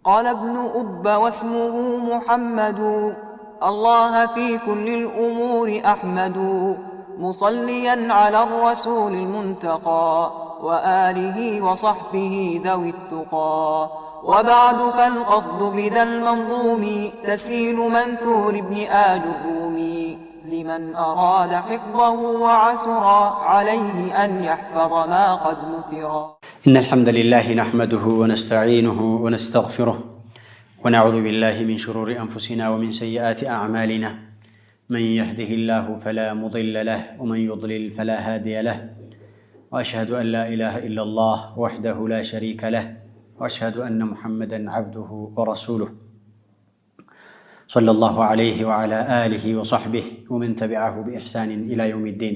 قال ابن أب واسمه محمد الله في كل الأمور أحمد مصليا على الرسول المنتقى وآله وصحبه ذوي التقى وبعد فالقصد بذا المنظوم تسهيل منثور ابن آل الرومي لمن أراد حفظه وعسرا عليه أن يحفظ ما قد نثرا. إن الحمد لله نحمده ونستعينه ونستغفره ونعوذ بالله من شرور أنفسنا ومن سيئات أعمالنا من يهده الله فلا مضل له ومن يضلل فلا هادي له وأشهد أن لا إله إلا الله وحده لا شريك له وأشهد أن محمدًا عبده ورسوله صلى الله عليه وعلى آله وصحبه ومن تبعه بإحسان إلى يوم الدين.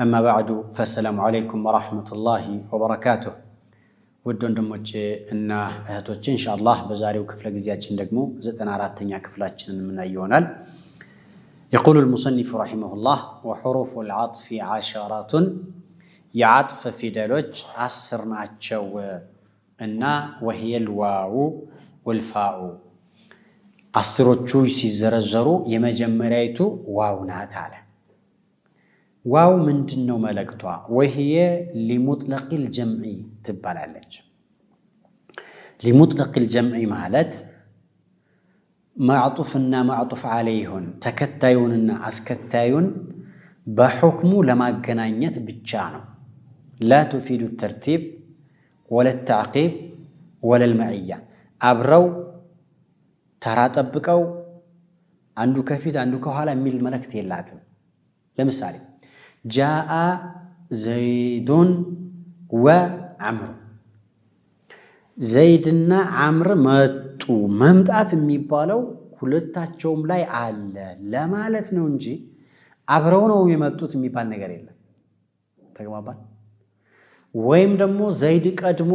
أما بعد فالسلام عليكم ورحمة الله وبركاته. ودون دموج إن أهتوج إن شاء الله بزاري وكفل جزياتين دقمو زتنا راتنيا كفلاتين من أيونال. يقول المصنف رحمه الله: وحروف العطف عشرات يعطف في دلوج عصرنا تشو إن وهي الواو والفاء. عصروتشو سيزرزرو يمجمريتو واونا تعالى. واو من دنو ملكتوا وهي لمطلق الجمع تبالالج. لمطلق الجمع مالت معطوفنا معطوف عليهن تكتايوننا اسكتايون بحكمو لما جنانيت بتشانو لا تفيد الترتيب ولا التعقيب ولا المعية. أبرو ترى طبقو عندو كفيت عندو كحالا ميل ملكت يلاتم. لمثال جاء زيد وعمرو. زيدنا عمرو متو ممطات የሚባለው ሁለታቸውም ላይ አለ ለማለት ነው እንጂ አብረው ነው የመጡት የሚባል ነገር የለም። ተግባባን? ወይም ደግሞ ዘይድ ቀድሞ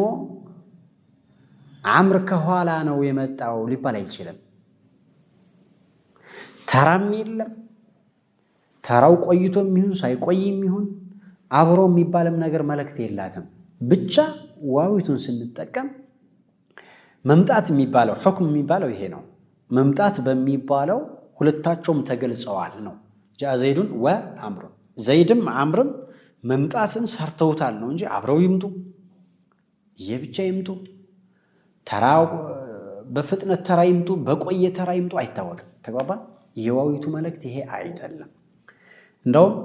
አምር ከኋላ ነው የመጣው ሊባል አይችልም። ተራም የለም። ተራው ቆይቶም ይሁን ሳይቆይም ይሁን አብሮ የሚባልም ነገር መልእክት የላትም። ብቻ ዋዊቱን ስንጠቀም መምጣት የሚባለው ሁክም የሚባለው ይሄ ነው። መምጣት በሚባለው ሁለታቸውም ተገልጸዋል ነው። ጃ ዘይዱን ወአምሩ። ዘይድም አምርም መምጣትን ሰርተውታል ነው እንጂ አብረው ይምጡ የብቻ ይምጡ ተራው በፍጥነት ተራ ይምጡ በቆየ ተራ ይምጡ አይታወቅም። ተግባባን? የዋዊቱ መልእክት ይሄ አይደለም። እንደውም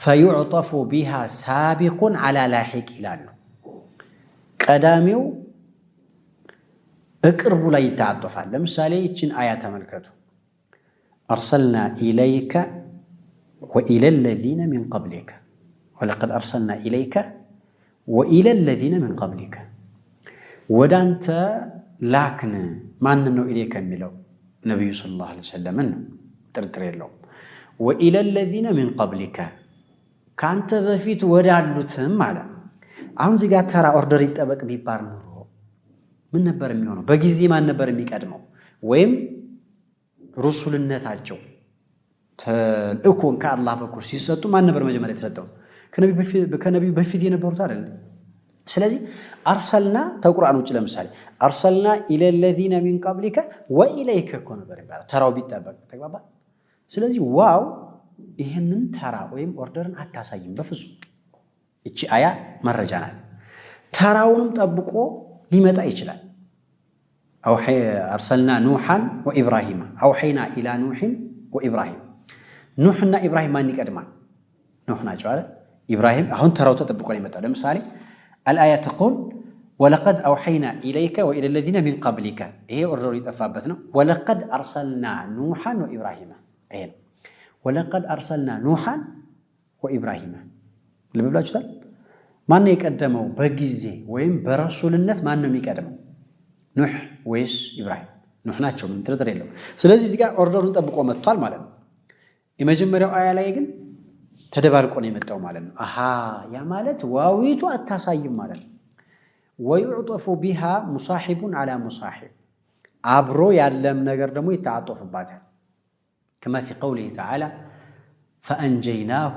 فيعطف بها سابق على لاحق ይላሉ። ቀዳሚው እቅርቡ ላይ ይታጠፋል። ለምሳሌ ይችን አያ ተመልከቱ። أرسلنا إليك وإلى الذين من قبلك ولقد أرسلنا إليك وإلى الذين من قبلك. ودانت لاكن ما ننو إليك ميلو نبي صلى الله عليه وسلم ترتري له وإلى الذين من قبلك كانت بفيت ودالوتهم على አሁን እዚህ ጋር ተራ ኦርደር ይጠበቅ ቢባል ኖሮ ምን ነበር የሚሆነው? በጊዜ ማን ነበር የሚቀድመው? ወይም ሩሱልነታቸው ተልእኮን ከአላህ በኩል ሲሰጡ ማን ነበር መጀመሪያ የተሰጠው? ከነብዩ በፊት የነበሩት አይደል? ስለዚህ አርሰልና ተቁርአን ውጭ ለምሳሌ አርሰልና ኢለ الذين من قبلك وإليك እኮ ነበር ይባላል ተራው ቢጠበቅ። ተግባባ? ስለዚህ ዋው ይሄንን ተራ ወይም ኦርደርን አታሳይም በፍጹም። እቺ አያ መረጃ ናት። ተራውንም ጠብቆ ሊመጣ ይችላል። አርሰልና ኑሐን ወኢብራሂም አውሐይና ኢላ ኑሕን ወኢብራሂም። ኑሕና ኢብራሂም ማን ይቀድማል? ኑሕ ናቸው አይደል? ኢብራሂም አሁን ተራው ተጠብቆ ነው የመጣው። ለምሳሌ الآية تقول ولقد أوحينا إليك وإلى الذين من قبلك. إيه أرجو يتفابتنا ولقد أرسلنا نوحا وإبراهيم. إيه ولقد أرسلنا نوحا وإبراهيم. اللي ببلاش ده ما نيقدموا بجزء وين برسول الناس ما نم يقدموا نوح ويش إبراهيم. نوح ناتشو من ترى له. سلازي زيك أرجو نتبقوا متطال مالنا. إما جمرة آية لا يجن ተደባርቆ ነው የመጣው ማለት ነው። አሃ ያ ማለት ዋዊቱ አታሳይም ማለት ነው። ويعطف بها مصاحب على مصاحب አብሮ ያለም ነገር ደግሞ ይታጠፍባታል። كما في قوله تعالى فأنجيناه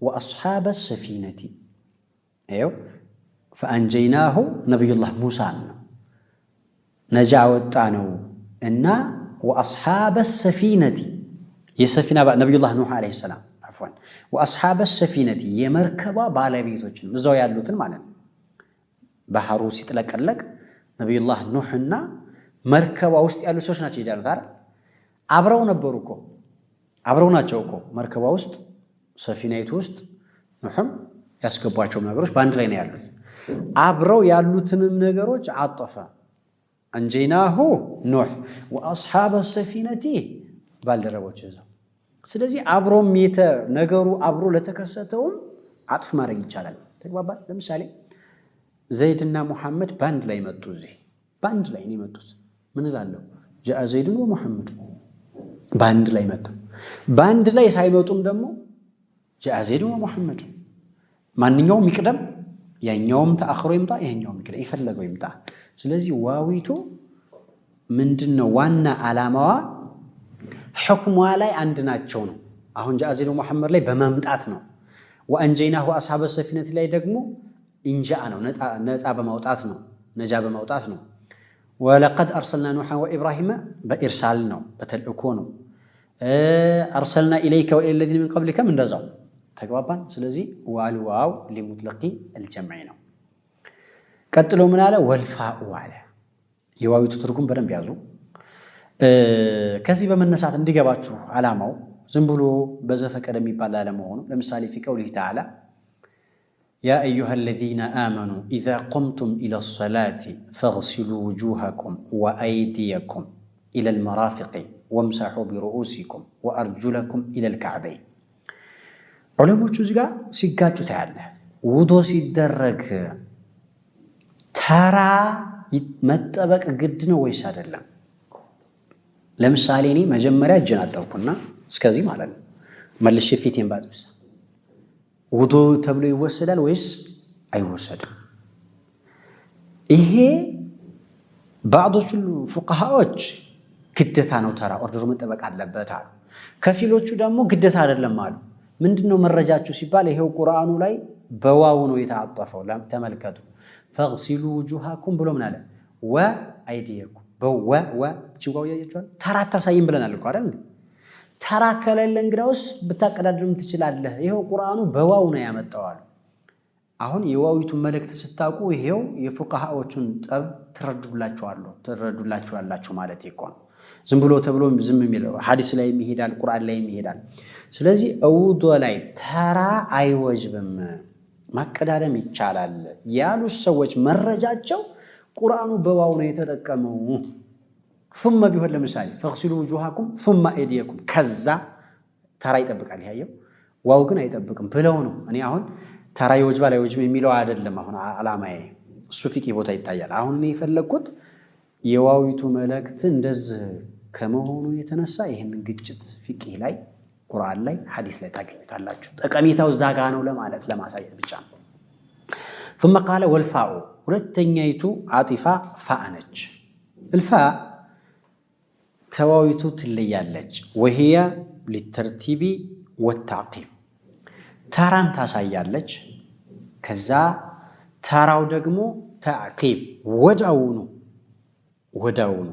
وأصحاب السفينة. ايوه فأنجيناه نبي الله موسى ነጃ ወጣ ነው እና ወአስሓበ ሰፊነቲ የሰፊና ነብዩላህ ኑህ አለይሂ ሰላም አፍዋን ወአስሓበ ሰፊነቲ የመርከባ ባለቤቶችን እዛው ያሉትን ማለት ነው። ባህሩ ሲጥለቀለቅ ነብዩላህ ኑህና መርከባ ውስጥ ያሉ ሰዎች ናቸው ይላሉ አይደል? አብረው ነበሩ እኮ አብረው ናቸው እኮ መርከባ ውስጥ ሰፊናይቱ ውስጥ ኑህም ያስገቧቸው ነገሮች በአንድ ላይ ነው ያሉት። አብረው ያሉትንም ነገሮች አጠፈ አንጀይናሁ ኑህ ወአስሓበ ሰፊነቲ ባልደረቦች እዛው። ስለዚህ አብሮም ነገሩ አብሮ ለተከሰተውም አጥፍ ማድረግ ይቻላል። ተግባባል። ለምሳሌ ዘይድና ሙሐመድ ባንድ ላይ መጡ። እዚህ ባንድ ላይ ነው የመጡት። ምን እላለሁ? ጃአ ዘይድን ወሙሐመድ ባንድ ላይ መጡ። ባንድ ላይ ሳይመጡም ደግሞ ጃአ ዘይድን ወሙሐመድ ማንኛውም ይቅደም፣ ያኛውም ተአኽሮ ይምጣ፣ ይሄኛውም ይቅደም፣ ይፈለገው ይምጣ። ስለዚህ ዋዊቱ ምንድነው ዋና ዓላማዋ? ሕክሟ ላይ አንድ ናቸው ነው። አሁን ጃአ ዘይድ ወሙሐመድ ላይ በመምጣት ነው። ወአንጀይናሁ አስሓበ ሰፊነት ላይ ደግሞ ኢንጃእ ነው፣ ነፃ በማውጣት ነው፣ ነጃ በማውጣት ነው። ወለቀድ አርሰልና ኑሐን ወኢብራሂመ በኢርሳል ነው፣ በተልእኮ ነው። አርሰልና ኢለይከ ወኢለ ለዚነ ሚን ቀብሊከም እንደዛው። ተግባባን። ስለዚህ ዋልዋው ሊሙጥለቂ አልጀምዕ ነው። ቀጥሎ ምን አለ? ወልፋኡ አለ። የዋዊቱ ትርጉም በደንብ ያዙ። ከዚህ በመነሳት እንዲገባችሁ ዓላማው ዝም ብሎ በዘፈቀደ የሚባል አለመሆኑ። ለምሳሌ ፊ ቀውሊሂ ተዓላ ያ አዩሃ አለዚነ አመኑ ኢዛ ቁምቱም ኢለ ሰላቲ ፈግሲሉ ውጁሃኩም ወአይዲየኩም ኢለል መራፊቂ ወምሰሑ ቢሩኡሲኩም ወአርጁለኩም ኢለል ከዕበይን። ዑለሞቹ እዚህ ጋር ሲጋጩ ታያለህ። ውዶ ሲደረግ ተራ መጠበቅ ግድ ነው ወይስ አይደለም? ለምሳሌ እኔ መጀመሪያ እጄን አጠብኩና እስከዚህ ማለት ነው መልሼ ፊቴን ባጥብስ ውዶ ተብሎ ይወሰዳል ወይስ አይወሰድም? ይሄ ባዕዶቹ ፉቃሃዎች ግዴታ ነው፣ ተራ ኦርደሩ መጠበቅ አለበት አሉ። ከፊሎቹ ደግሞ ግዴታ አይደለም አሉ። ምንድነው መረጃችሁ ሲባል ይሄው ቁርአኑ ላይ በዋው ነው የተዓጠፈው። ተመልከቱ። ፈግሲሉ ውጁሃኩም ብሎ ምን አለ? ወአይዲየኩም በወ ጭዋው ያያችኋል። ተራ አታሳይም ብለናል እኮ አይደል? ተራ ከሌለ እንግዳውስ ብታቀዳድም ትችላለህ። ይሄው ቁርአኑ በዋው ነው ያመጣው አሉ። አሁን የዋዊቱን መልእክት ስታውቁ ይሄው የፉቃሃዎቹን ጠብ ትረዱላችኋላችሁ ማለት ይቆም። ዝም ብሎ ተብሎ ዝም የሚለው ሐዲስ ላይ ይሄዳል፣ ቁርአን ላይ ይሄዳል። ስለዚህ ውዶ ላይ ተራ አይወጅብም፣ ማቀዳደም ይቻላል ያሉ ሰዎች መረጃቸው ቁርአኑ በዋው ነው የተጠቀመው። ثم ቢሆን ለምሳሌ ፈግሲሉ ውጁሃኩም ثم አይዲየኩም ከዛ ተራ ይጠብቃል። ይሄው ዋው ግን አይጠብቅም ብለው ነው። እኔ አሁን ተራ ይወጅባል አይወጅም የሚለው አይደለም አሁን ዓላማዬ፣ እሱ ፊቂ ቦታ ይታያል። አሁን እኔ የፈለግኩት የዋዊቱ መልእክት እንደዚህ ከመሆኑ የተነሳ ይህንን ግጭት ፊቂ ላይ ቁርአን ላይ ሐዲስ ላይ ታገኙታላችሁ። ጠቀሜታው እዛ ጋ ነው ለማለት ለማሳየት ብቻ ነው። ثم قال والفاء ሁለተኛይቱ አጢፋ ፋእ ነች። الفاء ተዋዊቱ ትለያለች። وهي للترتيب والتعقيب ተራን ታሳያለች። ከዛ ተራው ደግሞ ተዕቂብ ወዳውኑ።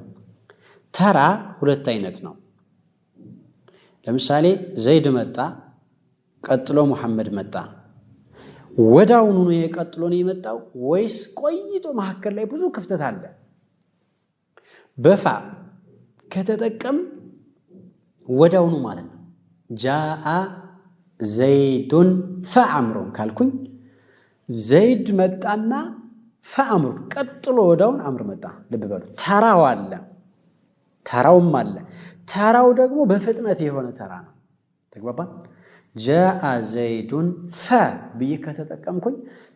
ተራ ሁለት አይነት ነው። ለምሳሌ ዘይድ መጣ፣ ቀጥሎ ሙሐመድ መጣ። ወዳውኑ ነው የቀጥሎ ነው የመጣው ወይስ ቆይቶ መካከል ላይ ብዙ ክፍተት አለ? በፋ ከተጠቀም ወዳውኑ ማለት ነው። ጃአ ዘይዱን ፈአምሩን ካልኩኝ ዘይድ መጣና ፈአምሩ ቀጥሎ ወዳውን አምር መጣ። ልብ በሉ ተራው አለ፣ ተራውም አለ። ተራው ደግሞ በፍጥነት የሆነ ተራ ነው። ተግባባን። ጃአ ዘይዱን ፈ ብዬ ከተጠቀምኩኝ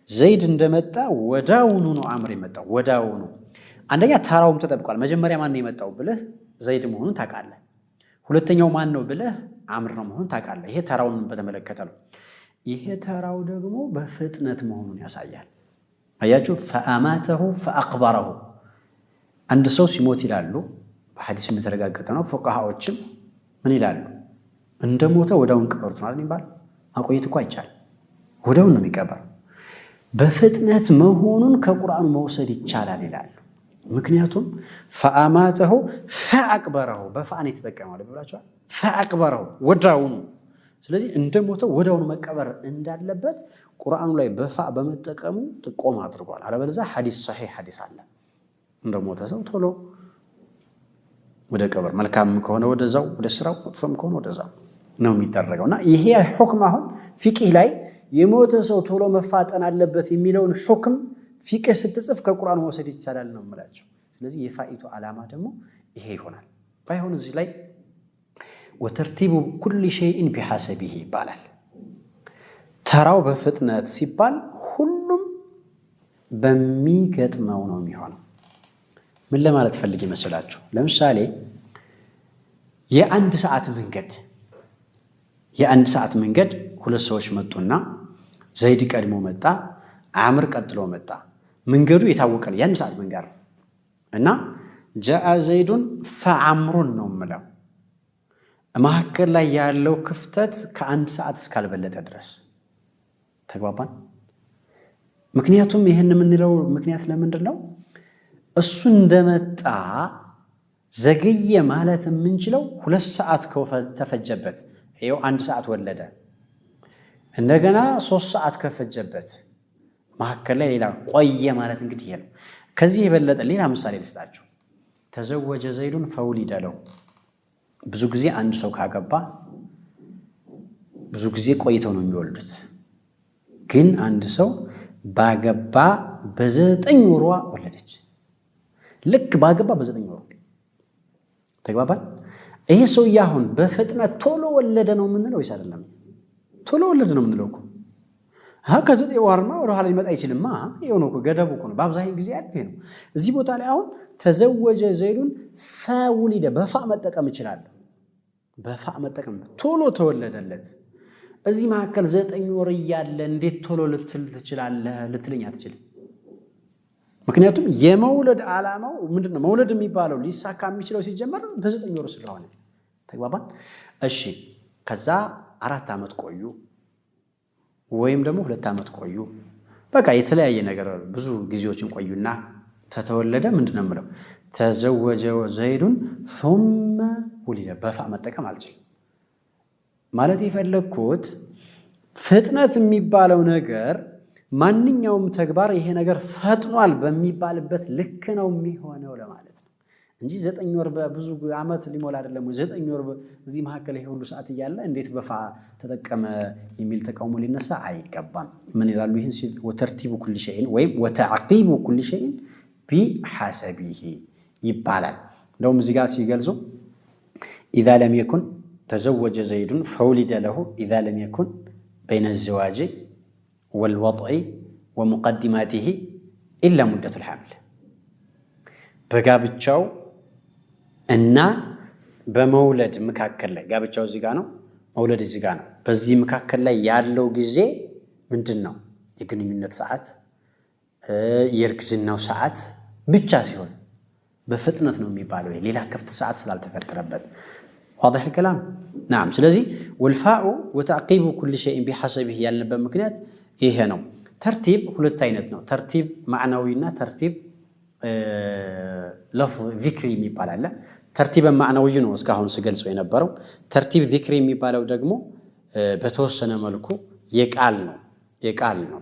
ዘይድ እንደመጣ ወዳውኑ ነው አምር የመጣው። ወዳውኑ አንደኛ ተራውም ተጠብቋል። መጀመሪያ ማን ነው የመጣው ብለህ ዘይድ መሆኑን ታውቃለህ። ሁለተኛው ማን ነው ብለህ አምር ነው መሆኑን ታውቃለህ። ይሄ ተራውን በተመለከተ ነው። ይሄ ተራው ደግሞ በፍጥነት መሆኑን ያሳያል። አያችሁ፣ ፈአማተሁ ፈአቅበረሁ። አንድ ሰው ሲሞት ይላሉ፣ በሐዲስ የተረጋገጠ ነው። ፉቃሃዎችም ምን ይላሉ? እንደሞተ ወዳውን ቀበሩት ማለት ነው። ማቆየት እኮ አይቻልም፣ ወዳውን ነው የሚቀበረው። በፍጥነት መሆኑን ከቁርአኑ መውሰድ ይቻላል ይላሉ። ምክንያቱም ፈአማተሁ ፈአቅበረሁ በፋን የተጠቀመው ለብላችኋል ፈአቅበረሁ ወዳውኑ ስለዚህ እንደሞተ ወዳውኑ መቀበር እንዳለበት ቁርአኑ ላይ በፋ በመጠቀሙ ጥቆም አድርጓል አለበለዚያ ሐዲስ ሷሂህ ሐዲስ አለ እንደሞተ ሰው ቶሎ ወደ ቀብር መልካም ከሆነ ወደዛው ወደ ስራው ወጥፎም ከሆነ ወደዛው ነው የሚደረገውና ይሄ ሁክም አሁን ፊቅህ ላይ የሞተ ሰው ቶሎ መፋጠን አለበት የሚለውን ሁክም ፊቅህ ስትጽፍ ከቁርአን መውሰድ ይቻላል ነው ማለት ስለዚህ የፋኢቱ ዓላማ ደግሞ ይሄ ይሆናል ባይሆን እዚህ ላይ ወተርቲቡ ኩል ሸይء بحسبه ይባላል ተራው በፍጥነት ሲባል ሁሉም በሚገጥመው ነው የሚሆነው ምን ለማለት ፈልጌ መሰላችሁ ለምሳሌ የአንድ ሰዓት መንገድ ሁለት ሰዎች መጡና ዘይድ ቀድሞ መጣ አምር ቀጥሎ መጣ መንገዱ የታወቀ ነው የአንድ ሰዓት መንገድ እና جاء زيد فعمر ነው ማለት መሐከል ላይ ያለው ክፍተት ከአንድ ሰዓት እስካልበለጠ ድረስ ተግባባን ምክንያቱም ይሄን የምንለው ምክንያት ለምንድን ነው እሱ እንደመጣ ዘገየ ማለት የምንችለው 2 ሰዓት ተፈጀበት ይሄው 1 ሰዓት ወለደ እንደገና 3 ሰዓት ከፈጀበት መሐከል ላይ ሌላ ቆየ ማለት እንግዲህ ይሄ ነው ከዚህ የበለጠ ሌላ ምሳሌ ልስጣችሁ ተዘወጀ ዘይዱን ፈውሊደ ለው ብዙ ጊዜ አንድ ሰው ካገባ ብዙ ጊዜ ቆይተው ነው የሚወልዱት ግን አንድ ሰው ባገባ በ9 ወሯ ወለደች ልክ ባገባ በ9 ወሩ ተግባባን ይሄ ሰው ያሁን በፍጥነት ቶሎ ወለደ ነው የምንለው ወይስ አይደለም ቶሎ ወለደ ነው የምንለው እኮ ከ9 ወርማ ወደ ኋላ ሊመጣ አይችልማ ይሄው ነው እኮ ገደቡ እኮ ነው በአብዛኛው ጊዜ ያለው ይሄ ነው እዚህ ቦታ ላይ አሁን ተዘወጀ ዘይዱን ፈውሊደ በፋ መጠቀም ይችላል በፋ መጠቀም ቶሎ ተወለደለት እዚህ መሐከል 9 ወር ያለ እንዴት ቶሎ ልትልኝ አትችልም ምክንያቱም የመውለድ ዓላማው ምንድነው መውለድ የሚባለው ሊሳካ የሚችለው ሲጀመር በ9 ወር ስለሆነ ተግባባን እሺ ከዛ 4 ዓመት ቆዩ ወይም ደግሞ 2 ዓመት ቆዩ በቃ የተለያየ ነገር ብዙ ጊዜዎችን ቆዩና ተተወለደ ምንድነው ማለት ተዘወጀ ዘይዱን ثم ولد በፋ መጠቀም አልችልም ማለት የፈለኩት ፍጥነት የሚባለው ነገር ማንኛውም ተግባር ይሄ ነገር ፈጥኗል በሚባልበት ልክ ነው የሚሆነው ለማለት ነው እንጂ 9 ወር በብዙ ዓመት ሊሞላ አይደለም 9 ወር እዚህ መሐከል ይሄ ሁሉ ሰዓት ይያለ እንዴት በፋ ተጠቀመ የሚል ተቃውሞ ሊነሳ አይገባም ምን ይላሉ ይሄን ወተርቲቡ ኩል ሸይን ወይም ወተዓቂቡ ኩል ሸይን بحسبه ይባላል እንደውም እዚህ ጋር ሲገልጹ اذا لم يكن تزوج زيد فولد له اذا لم يكن بين الزواج والوضع ومقدماته الا مدة الحمل በጋብቻው እና በመውለድ መካከል ላይ ጋብቻው እዚህ ጋር ነው መውለድ እዚህ ጋር ነው በዚህ መካከል ላይ ያለው ጊዜ ምንድነው የግንኙነት ሰዓት የርግዝናው ሰዓት ብቻ ሲሆን በፍጥነት ነው የሚባለው ሌላ ክፍት ሰዓት ስላልተፈጠረበት واضح الكلام نعم ስለዚህ والفاء وتعقيب كل شيء بحسبه ያልነበት ምክንያት ይሄ ነው ተርቲብ ሁለት አይነት ነው ተርቲብ ማዕናዊና ተርቲብ لفظ ذكري የሚባል አለ ተርቲብ ማዕናዊ ነው እስካሁን ስገልጸው የነበረው ተርቲብ ذكري የሚባለው ደግሞ በተወሰነ መልኩ የቃል ነው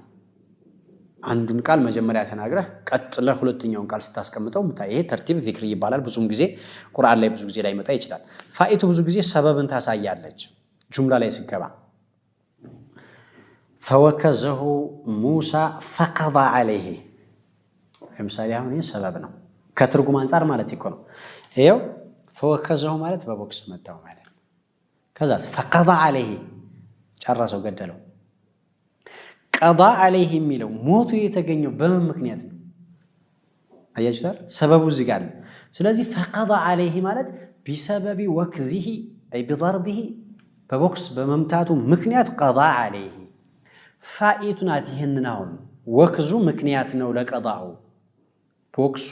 አንዱን ቃል መጀመሪያ ተናግረህ ቀጥለ ሁለተኛውን ቃል ስታስቀምጠው ይሄ ተርቲብ ዚክር ይባላል ብዙም ጊዜ ቁርአን ላይ ብዙ ጊዜ ላይ መጣ ይችላል ፋኢቱ ብዙ ጊዜ ሰበብን ታሳያለች ጁምላ ላይ ሲገባ فوكزه موسى فقضى عليه ለምሳሌ አሁን ይሄ ሰበብ ነው ከትርጉም አንፃር ማለት ይኮ ነው ይሄው فوكزه ማለት በቦክስ መታው ማለት ከዛ فقضى عليه ጨረሰው ገደለው قضاء عليه የሚለው ሞቱ የተገኘው በምን ምክንያት ነው አያችሁታል ሰበቡ እዚህ ጋር ስለዚህ فقضى عليه ማለት بسبب وكزه اي بضربه በቦክስ በመምታቱ ምክንያት قضاء عليه ፋኢቱናት ይሄንናው ወክዙ ምክንያት ነው ለቀዳው ቦክሱ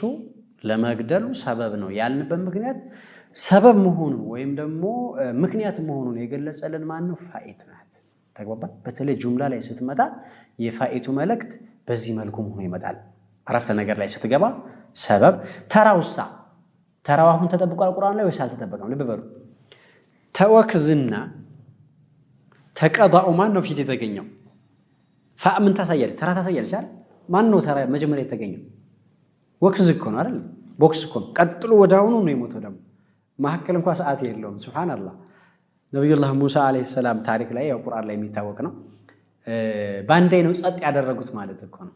ለመግደሉ ሰበብ ነው ያልንበት ምክንያት ሰበብ መሆኑን ወይም ደግሞ ምክንያት መሆኑን የገለጸልን ማን ነው ፋኢቱናት ተግባባን በተለይ ጁምላ ላይ ስትመጣ የፋኢቱ መልእክት በዚህ መልኩ ሆኖ ይመጣል አረፍተ ነገር ላይ ስትገባ ሰበብ ተራውሳ ተራው አሁን ተጠብቋል ቁርአን ላይ ወይስ አልተጠበቀም? ልብ በሉ። ተወክዝና ተቀዳኡ ማን ነው ፊት የተገኘው? ፋ ምን ታሳያለች? ተራ ታሳያለች አይደል? ማን ነው ተራ መጀመሪያ የተገኘው? ወክዝ እኮ ነው አይደል? ቦክስ እኮ ነው። ቀጥሎ ወዳውኑ ነው የሞተው። ደግሞ መሀከል እንኳን ሰዓት የለውም። ሱብሃንአላህ። ነብዩላህ ሙሳ አለይሂ ሰላም ታሪክ ላይ ያው ቁርአን ላይ የሚታወቅ ነው። ባንዴ ነው ጸጥ ያደረጉት ማለት እኮ ነው።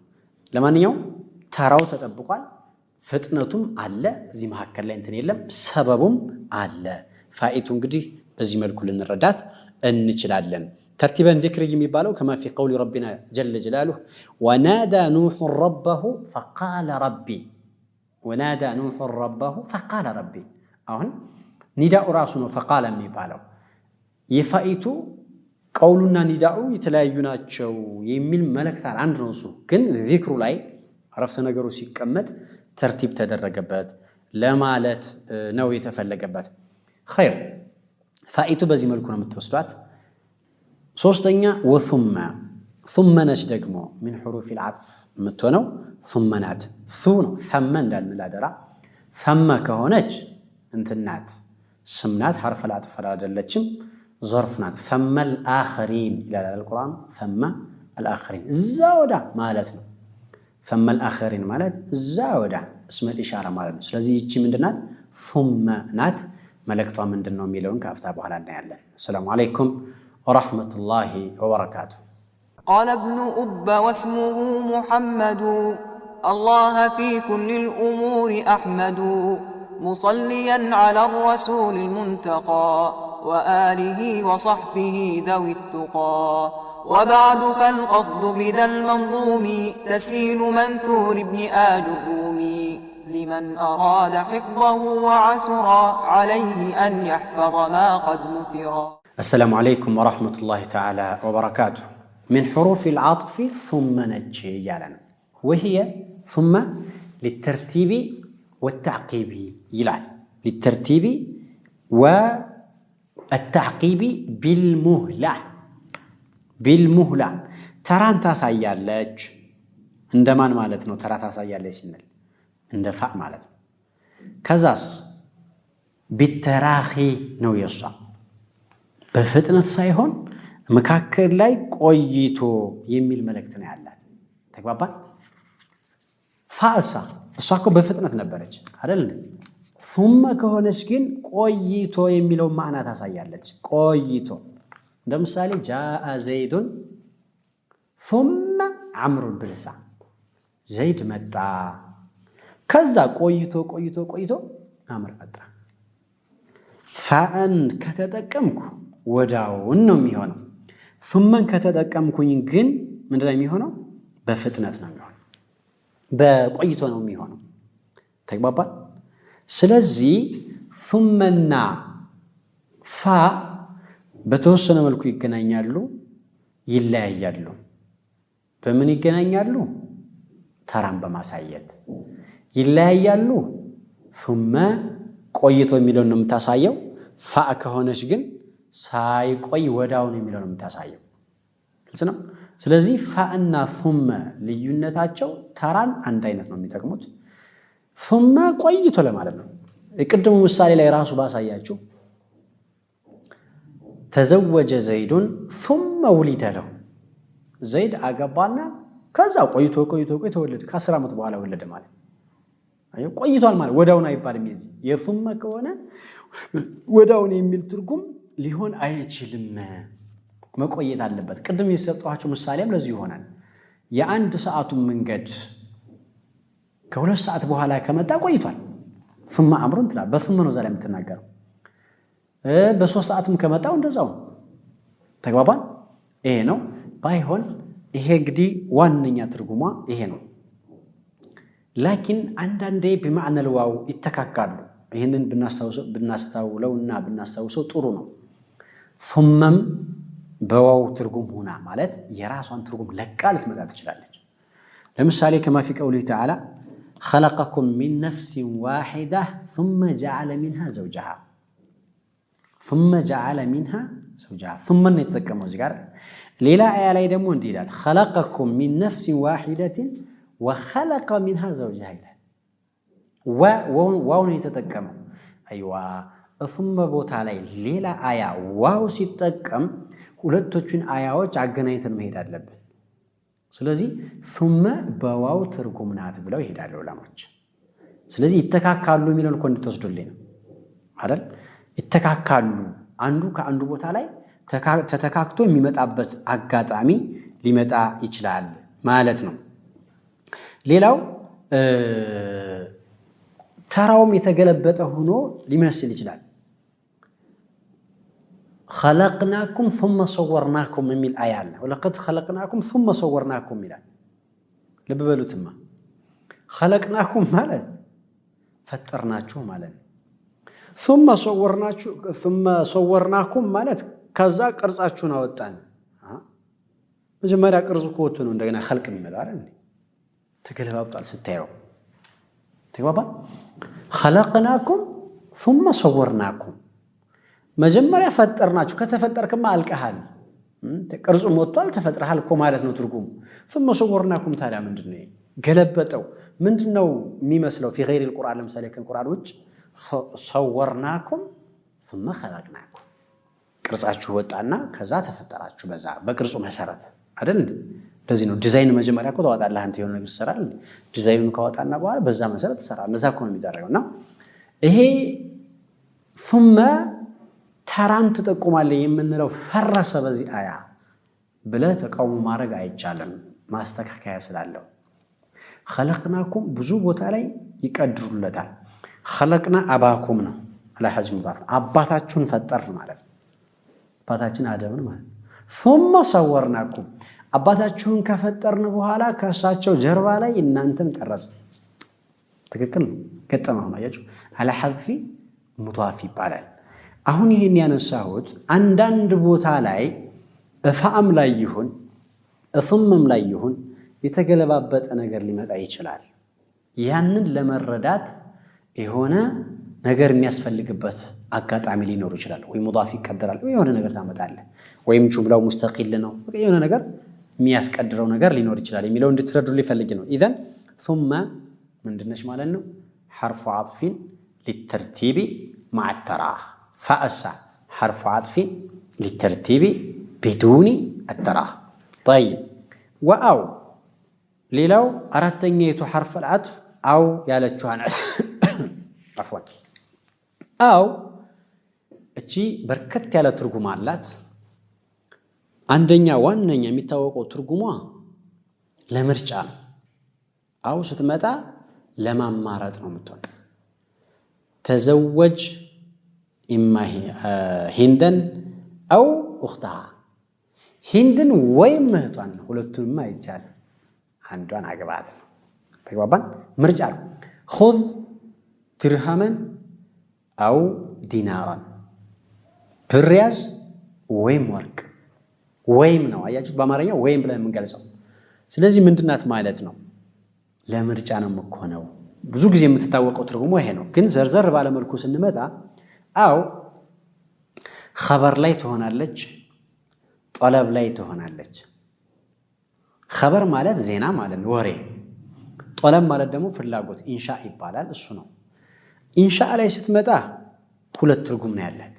ለማንኛውም ተራው ተጠብቋል፣ ፍጥነቱም አለ። እዚህ መሀከል ላይ እንትን የለም፣ ሰበቡም አለ። ፋኢቱ እንግዲህ በዚህ መልኩ ልንረዳት እንችላለን። ተርቲበን ዚክር የሚባለው ከማ ፊ ቀውሊ ረቢና ጀለ ጀላሉሁ ወናዳ ኑሑ ረበሁ ፈቃለ ረቢ ወናዳ ኑሑ ረበሁ ፈቃለ ረቢ። አሁን ኒዳኡ ራሱ ነው ፈቃለ የሚባለው። የፋኢቱ ቀውሉና ኒዳኡ የተለያዩ ናቸው የሚል መልእክት አንድ ነው። እሱ ግን ዚክሩ ላይ አረፍተ ነገሩ ሲቀመጥ ተርቲብ ተደረገበት ለማለት ነው የተፈለገበት። ኸይር ፋኢቱ በዚህ መልኩ ነው የምትወስዷት። ሶስተኛ ወሱመ ሱመ ነች ደግሞ ሚን ሑሩፊል ዐጥፍ የምትሆነው ሱመ ናት። ሱ ነው ሰመ እንዳልንል አደራ። ሰመ ከሆነች እንትናት ስም ናት፣ ሐርፈል ዐጥፍ አይደለችም፣ ዘርፍ ናት። ሰመል አኸሪን ይላል አልቁርአን። ሰመ አልአኸሪን እዛ ወዳ ማለት ነው። ሰመል አኸሪን ማለት እዛ ወዳ እስመል ኢሻራ ማለት ነው። ስለዚህ ይቺ ምንድናት? ሱመ ናት። መልእክቷ ምንድን ነው የሚለውን ከአፍታ በኋላ እናያለን። አሰላሙ አለይኩም ወረሕመቱላሂ ወበረካቱሁ። ቃለ እብኑ ኡበ ወስሙሁ ሙሐመዱ አላህ ፊ ኩሊል ኡሙሪ አሕመዱ ሙሰሊያን ዐላ ረሱሊል ሙንተቃ ወአሊሂ ወሰሕቢሂ ዘዊ ቱቃ وبعد فالقصد بذا المنظوم تسهيل منثور ابن آل الرومي لمن أراد حفظه وعسرا عليه أن يحفظ ما قد نثرا. السلام عليكم ورحمة الله تعالى وبركاته. من حروف العطف ثم نجي يالنا، وهي ثم للترتيب والتعقيب يلعن، للترتيب والتعقيب بالمهلة. ቢልሙህላ ተራን ታሳያለች። እንደማን ማለት ነው? ተራ ታሳያለች ስንል እንደ ፋ ማለት ነው። ከዛስ ቢተራኺ ነው የሷ በፍጥነት ሳይሆን መካከል ላይ ቆይቶ የሚል መልእክት ነው ያላት። ተግባባን? ፋእሳ እሷ እኮ በፍጥነት ነበረች አይደል? ሱመ ከሆነች ግን ቆይቶ የሚለው ማዕና ታሳያለች። ቆይቶ እንደምሳሌ ጃአ ዘይዱን ሱመ ዐምሩን ብልሳ ዘይድ መጣ፣ ከዛ ቆይቶ ቆይቶ ቆይቶ አምር መጣ። ፋእን ከተጠቀምኩ ወዳውን ነው የሚሆነው። ሱመን ከተጠቀምኩኝ ግን ምንድን ነው የሚሆነው? በፍጥነት ነው የሚሆነው፣ በቆይቶ ነው የሚሆነው። ተግባባል? ስለዚህ ሱመና ፋ በተወሰነ መልኩ ይገናኛሉ፣ ይለያያሉ። በምን ይገናኛሉ? ተራን በማሳየት ይለያያሉ። ሱመ ቆይቶ የሚለውን ነው የምታሳየው። ፋ ከሆነች ግን ሳይቆይ ወዳውን የሚለውን ነው የምታሳየው። ግልጽ ነው። ስለዚህ ፋእና ሱመ ልዩነታቸው ተራን አንድ አይነት ነው የሚጠቅሙት። ሱመ ቆይቶ ለማለት ነው። ቅድሙ ምሳሌ ላይ ራሱ ባሳያችሁ ተዘወጀ ዘይዱን ሱመ ውሊደ ለሁ፣ ዘይድ አገባና ከዛ ቆይቶ ቆይቶ ቆይቶ ወለደ። ከ10 ዓመት በኋላ ወለደ ማለት ቆይቷል ማለት ወዳውን አይባልም። የዚህ የሱመ ከሆነ ወዳውን የሚል ትርጉም ሊሆን አይችልም፣ መቆየት አለበት። ቅድም የሰጠኋቸው ምሳሌም ለዚህ ይሆናል። የአንድ ሰዓቱን መንገድ ከ2 ሰዓት በኋላ ከመጣ ቆይቷል። ሱመ ዐምሩን ትላለህ፣ በሱመ ነው ዛሬ የምትናገረው። በ3 ሰዓትም ከመጣው እንደዛው ተግባባን። ይሄ ነው ባይሆን ይሄ እንግዲህ ዋነኛ ትርጉሟ ይሄ ነው። ላኪን አንዳንዴ በማዕነል ዋው ይተካካሉ። ይሄንን ብናስተውለውና ብናስተውሰው ጥሩ ነው። ሱመም በዋው ትርጉም ሆና ማለት የራሷን ትርጉም ለቃ ልትመጣ ትችላለች። ለምሳሌ ከማ ፊ ቀውሊሂ ተዓላ ኸለቀኩም ሚን ነፍሲን ዋሂዳ ሱመ ጀዐለ ሚንሃ ዘውጀሃ ثم جعل منها زوجها ثم يتذكروا زيار ليلا آية لا يدمو اندي خلقكم من نفس واحدة وخلق منها زوجها. ዋውን የተጠቀመው አይዋ ثم ቦታ ላይ ሌላ አያ ዋው ሲጠቀም ሁለቶቹን አያዎች አገናኝተን መሄድ አለብን ስለዚህ ثم በዋው ትርጉም ናት ብለው ይሄዳሉ ዑለማዎች ስለዚህ ይተካካሉ የሚለውን እኮ እንድትወስዱልኝ ነው አይደል ይተካካሉ አንዱ ከአንዱ ቦታ ላይ ተተካክቶ የሚመጣበት አጋጣሚ ሊመጣ ይችላል ማለት ነው ሌላው ተራውም የተገለበጠ ሆኖ ሊመስል ይችላል خلقناكم ثم صورناكم የሚል አያ አለ ወለቀድ خلقناكم ثم صورناكم ይላል ልብ በሉትማ خلقناكم ማለት ፈጠርናችሁ ማለት ثم صورناكم ማለት ከዛ ቅርጻችሁን አወጣን መጀመሪያ ቅርጹ ኮቱ ነው እንደገና خلق የሚመጣ አይደል ተገለባብጧል ስታየው ተግባባ خلقناكم ثم صورناكم መጀመሪያ ፈጠርናችሁ ከተፈጠርክማ አልቀሃል ቅርጹ ሞቷል ተፈጥረሃል እኮ ማለት ነው ትርጉሙ ثم صورناكم ታዲያ ምንድነው ገለበጠው ምንድነው የሚመስለው في غير القرآن ለምሳሌ ከቁርአን ውጭ صورناكم ثم خلقناكم ቅርጻችሁ ወጣና ከዛ ተፈጠራችሁ በዛ በቅርጹ መሰረት አይደል እንደዚህ ነው ዲዛይን መጀመሪያ እኮ ታወጣለህ አንተ የሆነ ነገር ሰራል ዲዛይኑን ካወጣና በኋላ በዛ መሰረት ሰራል እንደዛ እኮ ነው የሚደረገውና ይሄ ثم ተራን ተጠቁማለህ የምንለው ፈረሰ በዚህ አያ ብለ ተቃውሞ ማድረግ አይቻልም ማስተካከያ ስላለው خلقناكم ብዙ ቦታ ላይ ይቀድሩለታል خلقنا አባኩም ነው على حزم مضاف አባታችሁን ፈጠር ማለት አባታችን አደምን ማለት ثم صورناكم አባታችሁን ከፈጠርን በኋላ ከሳቸው ጀርባ ላይ እናንተን ቀረጽ ትክክል ገጠመው ማያችሁ على حذف مضاف ይባላል አሁን ይሄን ያነሳሁት አንዳንድ ቦታ ላይ ፋም ላይ ይሁን ثمም ላይ ይሁን የተገለባበጠ ነገር ሊመጣ ይችላል ያንን ለመረዳት የሆነ ነገር የሚያስፈልግበት አጋጣሚ ሊኖር ይችላል ወይ ሙዳፍ ይቀደራል ወይ የሆነ ነገር ታመጣለ ወይም ጁምላው ሙስተቂል ነው የሆነ ነገር የሚያስቀድረው ነገር ሊኖር ይችላል የሚለው እንድትረዱ ሊፈልግ ነው اذا ثم ምንድነሽ ማለት ነው حرف عطف للترتيب مع التراخ فأسا حرف عطف للترتيب بدون التراخ طيب وأو ليلو أردتنيتو حرف العطف أو يالتشوهان عفوا أو እቺ በርከት ያለ ትርጉም አላት አንደኛ ዋነኛ የሚታወቀው ትርጉሟ ለምርጫ ነው አው ስትመጣ ለማማራጥ ነው የምትሆነው ተዘወጅ إما هندا أو أختها هندن وين مهتوان ሁለቱም ማይቻል አንዷን አግባት ተግባባን ምርጫ خذ درهما أو دينارا ብርያዝ ወይም ወርቅ ወይም ነው አያችሁ በአማርኛ ወይም ብለን የምንገልጸው ስለዚህ ምንድናት ማለት ነው ለምርጫ ነው መኮነው ብዙ ጊዜ የምትታወቀው ትርጉሙ ይሄ ነው ግን ዘርዘር ባለ መልኩ ስንመጣ أو خبر لا تهونالج طلب لا تهونالج خبر مالت زينا مالت وري طلب مالت دمو فلاغوت إنشاء يبالال እሱ ነው إنشاء ላይ ስትመጣ ሁለት ትርጉም ነው ያላት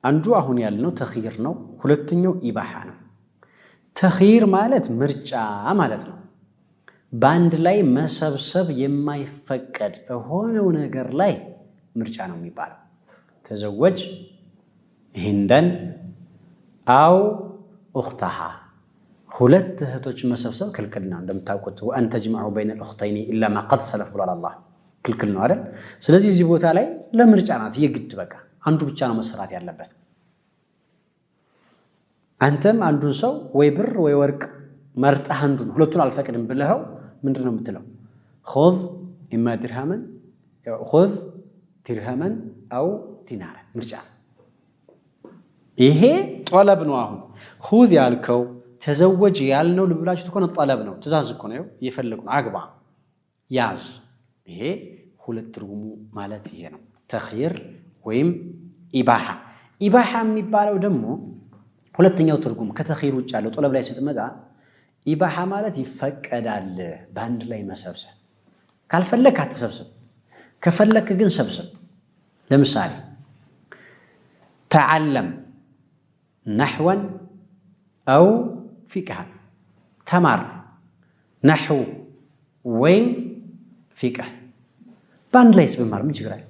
አንዱ አሁን ያልነው ተኺር ነው ሁለተኛው ኢባሃ ነው ተኺር ማለት ምርጫ ማለት ነው ባንድ ላይ መሰብሰብ የማይፈቀድ ሆነው ነገር ላይ ምርጫ ነው የሚባለው ተዘወጅ هندن أو أختها ሁለት እህቶች መሰብሰብ ክልክል ነው እንደምታውቁት وأن تجمعوا بين الأختين إلا ما قد سلف ብሏል አላህ ክልክል ነው አይደል ስለዚህ እዚህ ቦታ ላይ ለምርጫ ናት የግድ በቃ አንዱ ብቻ ነው መስራት ያለበት አንተም አንዱን ሰው ወይ ብር ወይ ወርቅ መርጠህ አንዱን ሁለቱን አልፈቅድም ብለኸው ምንድነው የምትለው خذ إما درهما خذ درهما أو دينارا ምርጫ ይሄ طلب ነው አሁን خذ ያልከው ተዘወጅ ያልነው ልብላችሁ ተኮነ طلب ነው ትእዛዝ እኮ ነው ይፈልጉ አግባ ያዝ ይሄ ሁለት ትርጉሙ ማለት ይሄ ነው ተኺር ወይም ኢባሃ ኢባሃ የሚባለው ደግሞ ሁለተኛው ትርጉም ከተኺር ውጭ ያለው طلب ላይ ስትመጣ ኢባሃ ማለት ይፈቀዳል ባንድ ላይ መሰብሰብ ካልፈለክ አትሰብስብ كفلك جن سبسب لمثال تعلم نحوا أو فقها تمر نحو وين فقه باند ليس بمار من جرال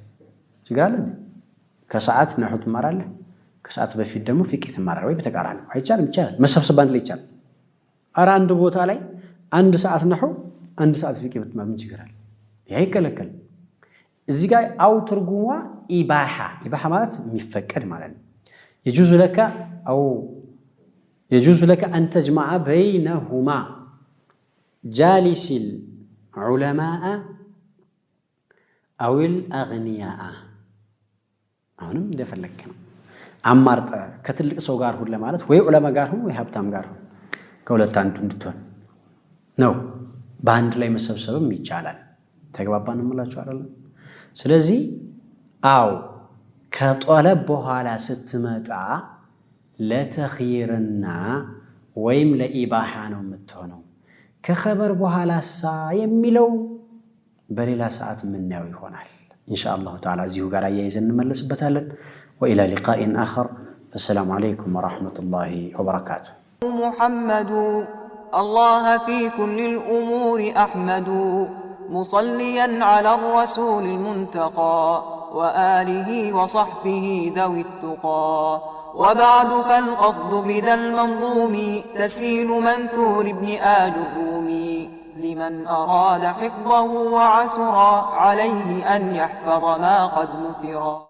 كساعات نحو تمارله كساعات بفيد دمو فقه تمارله وي بتقارانه አይቻልም ይቻላል መሰብሰብ ባንድ ላይ ይቻላል አራ አንድ ቦታ ላይ አንድ ሰዓት ነሑ አንድ ሰዓት ፍቅህ ብትማር ምን ይችላል ያይከለከል እዚህ ጋር አው ትርጉሟ ኢባሃ ማለት የሚፈቀድ ማለት ነው يجوز لك أن تجمع بينهما جالس العلماء أو الأغنياء هونم دفلك عمرت كتلك سوغار هو لمالت وي علماء غار هون وي حبتام غار هون كولتان تندتون نو باند ላይ መሰብሰብም ይቻላል ተግባባን እንምላችሁ አይደል ስለዚህ አው ከጦለብ በኋላ ስትመጣ ለተኽይርና ወይም ለኢባሃ ነው የምትሆነው ከኸበር በኋላሳ የሚለው በሌላ ሰዓት ምንያው ይሆናል ኢንሻአላህ ተዓላ እዚሁ ጋር አያይዘን እንመለስበታለን وإلى لقاء آخر السلام عليكم ورحمة الله وبركاته محمد الله في كل الأمور أحمد مصليا على الرسول المنتقى وآله وصحبه ذوي التقى وبعد فالقصد بذا المنظوم تسيل منثور ابن آل الرومي لمن أراد حفظه وعسر عليه أن يحفظ ما قد نثرا